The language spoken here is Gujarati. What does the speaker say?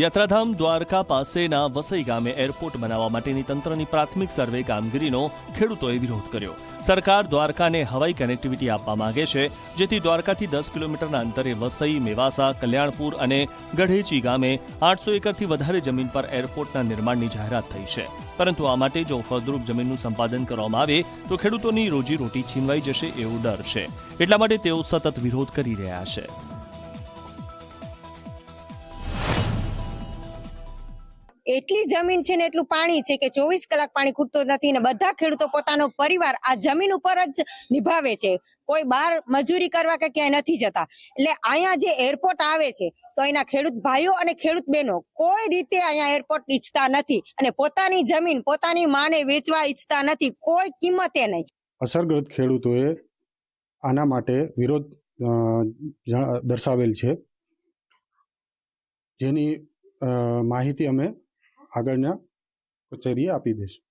યાત્રાધામ દ્વારકા પાસેના વસઈ ગામે એરપોર્ટ બનાવવા માટેની તંત્રની પ્રાથમિક સર્વે કામગીરીનો ખેડૂતોએ વિરોધ કર્યો। સરકાર દ્વારકાને હવાઈ કનેક્ટિવિટી આપવા માંગે છે, જેથી દ્વારકાથી 10 કિલોમીટરના અંતરે વસઈ, મેવાસા, કલ્યાણપુર અને ગઢેચી ગામે 800 એકરથી વધારે જમીન પર એરપોર્ટના નિર્માણની જાહેરાત થઈ છે। પરંતુ આ માટે જો ફળદ્રુપ જમીનનું સંપાદન કરવામાં આવે તો ખેડૂતોની રોજીરોટી છીનવાઈ જશે એવો ડર છે, એટલા માટે તેઓ સતત વિરોધ કરી રહ્યા છે। એટલી જમીન છે ને એટલું પાણી છે કે 24 કલાક પાણી ખૂટતો નથી ને બધા ખેડૂતો પોતાનો પરિવાર આ જમીન ઉપર જ નિભાવે છે। કોઈ બહાર મજૂરી કરવા કે ક્યાંય નથી જતા। એટલે અહીંયા જે એરપોર્ટ આવે છે તો અહીંના ખેડૂત ભાઈઓ અને ખેડૂત બહેનો કોઈ રીતે અહીંયા એરપોર્ટ ઈચ્છતા નથી અને પોતાની જમીન પોતાની માને વેચવા ઈચ્છતા નથી, કોઈ કિંમતે નહીં। અસરગ્રસ્ત ખેડૂતોએ આના માટે વિરોધ દર્શાવેલ છે, જેની માહિતી અમે આગળના કચેરીએ આપી દઈશું।